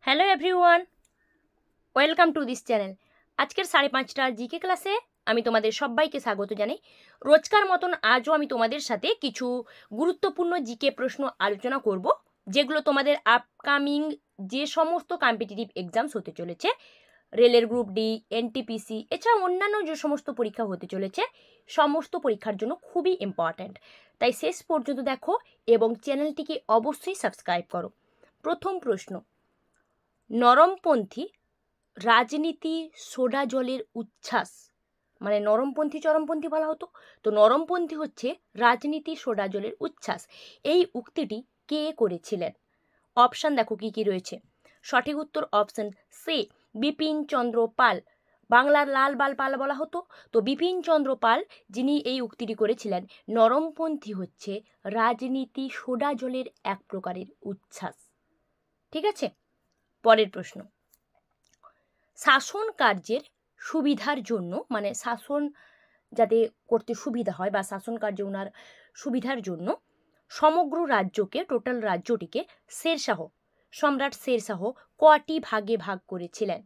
Hello everyone, welcome to this channel. আজকের 5:30টার GK ক্লাসে আমি তোমাদের সবাইকে স্বাগত জানাই। রোজকার মতন আজও আমি তোমাদের সাথে কিছু গুরুত্বপূর্ণ জিকে প্রশ্ন আলোচনা করব, যেগুলো তোমাদের আপকামিং যে সমস্ত কম্পিটিটিভ এক্সামস হতে চলেছে, রেলের গ্রুপ ডি, এনটিপিসি, এছাড়া অন্যান্য যে সমস্ত পরীক্ষা হতে চলেছে, সমস্ত পরীক্ষার জন্য খুবই ইম্পর্ট্যান্ট। তাই শেষ পর্যন্ত দেখো এবং চ্যানেলটিকে অবশ্যই সাবস্ক্রাইব করো। প্রথম প্রশ্ন, নরমপন্থী রাজনীতি সোডা জলের উচ্ছ্বাস, মানে নরমপন্থী চরমপন্থী বলা হতো, তো নরমপন্থী হচ্ছে রাজনীতি সোডা জলের উচ্ছ্বাস। এই উক্তিটি কে করেছিলেন? অপশান দেখো কি কি রয়েছে। সঠিক উত্তর অপশন সি, বিপিন চন্দ্র পাল। বাংলার লাল বাল পাল বলা হতো, তো বিপিন চন্দ্র পাল যিনি এই উক্তিটি করেছিলেন, নরমপন্থী হচ্ছে রাজনীতি সোডা জলের এক প্রকারের উচ্ছ্বাস। ঠিক আছে, পরের প্রশ্ন, শাসন কার্যের সুবিধার জন্য, মানে শাসন যাতে করতে সুবিধা হয় বা শাসন কার্যে ওনার সুবিধার জন্য সমগ্র রাজ্যকে, টোটাল রাজ্যটিকে শেরশাহ, সম্রাট শেরশাহ কটি ভাগে ভাগ করেছিলেন?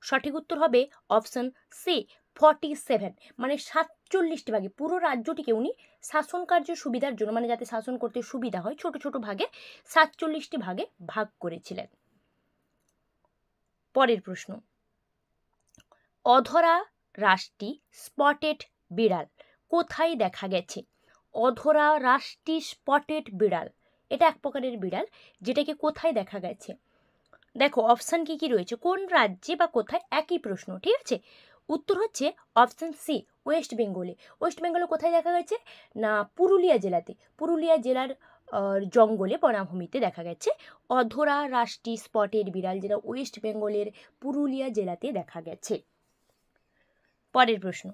সঠিক উত্তর হবে অপশন সি, 47, মানে 47টি ভাগে। পুরো রাজ্যটিকে উনি শাসন কার্যের সুবিধার জন্য, মানে যাতে শাসন করতে সুবিধা হয়, ছোট ছোট ভাগে 47টি ভাগে ভাগ করেছিলেন। পরের প্রশ্ন, অধরা রাষ্ট্রী স্পটেড বিড়াল কোথায় দেখা গেছে? অধরা রাষ্ট্রী স্পটেড বিড়াল, এটা এক প্রকারের বিড়াল, যেটাকে কোথায় দেখা গেছে? দেখো অপশান কি কি রয়েছে, কোন রাজ্যে বা কোথায়, একই প্রশ্ন। ঠিক আছে, উত্তর হচ্ছে অপশান সি, ওয়েস্ট বেঙ্গলে। ওয়েস্ট বেঙ্গলে কোথায় দেখা গেছে না, পুরুলিয়া জেলাতে, পুরুলিয়া জেলার জঙ্গলে, বনাভূমিতে দেখা গেছে অধরা রাষ্ট্রী স্পটেড বিড়াল, যেটা ওয়েস্ট বেঙ্গলের পুরুলিয়া জেলাতে দেখা গেছে। পরের প্রশ্ন,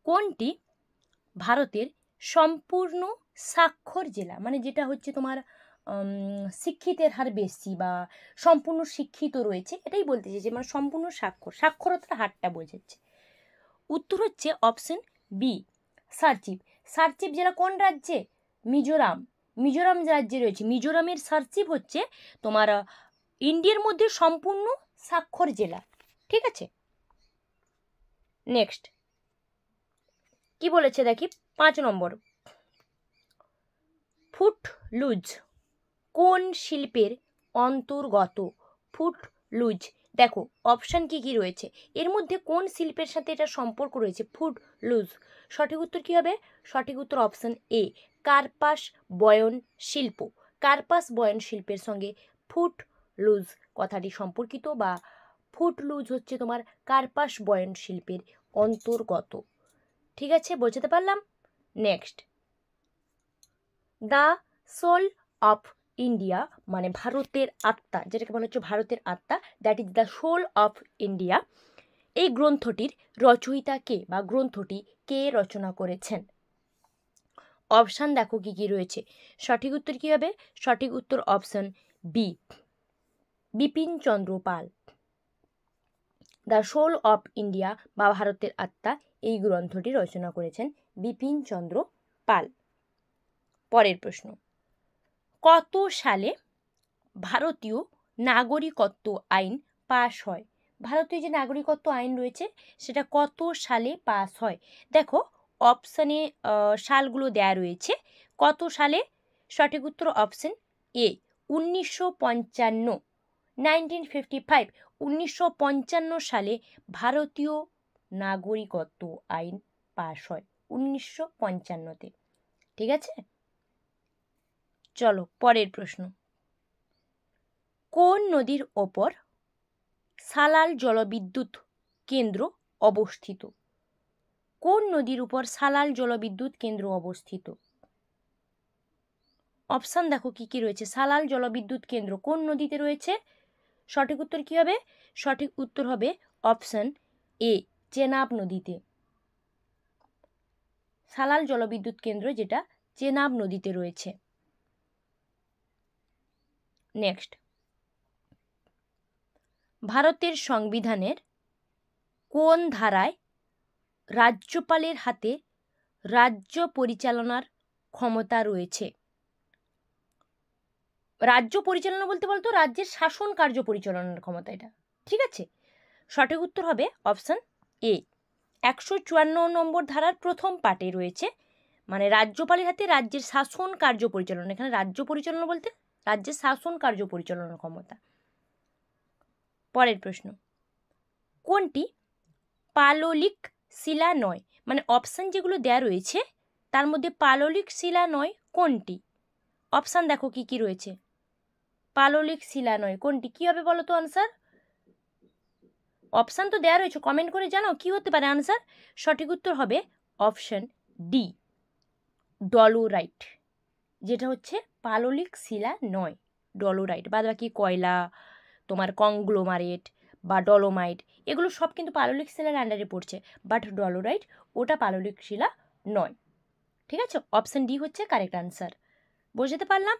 কোনটি ভারতের সম্পূর্ণ সাক্ষর জেলা, মানে যেটা হচ্ছে তোমার শিক্ষিতের হার বেশি বা সম্পূর্ণ শিক্ষিত রয়েছে, এটাই বলতে চাইছে, মানে সম্পূর্ণ সাক্ষরতার হারটা বোঝাচ্ছে। উত্তর হচ্ছে অপশন বি, সার্চিপ। সার্চিপ জেলা কোন রাজ্যে? মিজোরাম। মিজোরাম রাজ্যে রয়েছে। মিজোরামের সার্চিপ হচ্ছে তোমার ইন্ডিয়ার মধ্যে সম্পূর্ণ সাক্ষর জেলা। ঠিক আছে, নেক্সট কি বলেছে দেখি, 5 নম্বর, ফুটলুজ কোন শিল্পের অন্তর্গত? ফুটলুজ, দেখো অপশান কি কি রয়েছে, এর মধ্যে কোন শিল্পের সাথে এটা সম্পর্ক রয়েছে? ফুটলুজ। সঠিক উত্তর কি হবে? সঠিক উত্তর অপশান এ, কার্পাস বয়ন শিল্প। কার্পাস বয়ন শিল্পের সঙ্গে ফুটলুজ কথাটি সম্পর্কিত, বা ফুটলুজ হচ্ছে তোমার কার্পাস বয়ন শিল্পের অন্তর্গত। ঠিক আছে, বোঝাতে পারলাম? Next, the soul of India, মানে ভারতের আত্মা, যেটাকে বলা হচ্ছে ভারতের আত্মা, that is the soul of India, এই গ্রন্থটির রচয়িতা কে বা গ্রন্থটি কে রচনা করেছেন? অপশান দেখো কি কি রয়েছে। সঠিক উত্তর কি হবে? সঠিক উত্তর option B, Bipin Chandra Pal. The soul of India বা ভারতের আত্মা, এই গ্রন্থটি রচনা করেছেন বিপিন চন্দ্র পাল। পরের প্রশ্ন, কত সালে ভারতীয় নাগরিকত্ব আইন পাশ হয়? ভারতীয় যে নাগরিকত্ব আইন রয়েছে সেটা কত সালে পাস হয়? দেখো অপশানে সালগুলো দেয়া রয়েছে, কত সালে? সঠিক উত্তর অপশান এ, 1955, 1955, 1955 সালে ভারতীয় নাগরিকত্ব আইন পাশ হয়, 1955-তে। ঠিক আছে, চলো পরের প্রশ্ন, কোন নদীর ওপর সালাল জলবিদ্যুৎ কেন্দ্র অবস্থিত? কোন নদীর উপর সালাল জলবিদ্যুৎ কেন্দ্র অবস্থিত? অপশান দেখো কি কি রয়েছে। সালাল জলবিদ্যুৎ কেন্দ্র কোন নদীতে রয়েছে? সঠিক উত্তর কি হবে? সঠিক উত্তর হবে অপশান এ, চেনাব নদীতে। সালাল জলবিদ্যুৎ কেন্দ্র যেটা চেনাব নদীতে রয়েছে। নেক্সট, ভারতের সংবিধানের কোন ধারায় রাজ্যপালের হাতে রাজ্য পরিচালনার ক্ষমতা রয়েছে? রাজ্য পরিচালনা বলতে বলতো রাজ্যের শাসন কার্য পরিচালনার ক্ষমতা এটা। ঠিক আছে, সঠিক উত্তর হবে অপশান এ। 154 নম্বর ধারার প্রথম পার্টে রয়েছে, মানে রাজ্যপালের হাতে রাজ্যের শাসন কার্য পরিচালনা। এখানে রাজ্য পরিচালনা বলতে রাজ্যের শাসন কার্য পরিচালনার ক্ষমতা। পরের প্রশ্ন, কোনটি পাললিক শিলা নয়? মানে অপশান যেগুলো দেয়া রয়েছে তার মধ্যে পাললিক শিলা নয় কোনটি? অপশান দেখো কি কি রয়েছে। পাললিক শিলা নয় কোনটি, কি হবে বলো তো আনসার? অপশান তো দেয়া রয়েছে, কমেন্ট করে জানাও কি হতে পারে আনসার। সঠিক উত্তর হবে অপশান ডি, ডলোরাইট, যেটা হচ্ছে পাললিক শিলা নয়, ডলোরাইট। বাদ বাকি কয়লা, তোমার কংগ্লোমারেট বা ডলোমাইট, এগুলো সব কিন্তু পাললিক শিলার আন্ডারে পড়ছে, বাট ডলোরাইট ওটা পাললিক শিলা নয়। ঠিক আছে, অপশান ডি হচ্ছে কারেক্ট আনসার। বুঝতে পারলাম?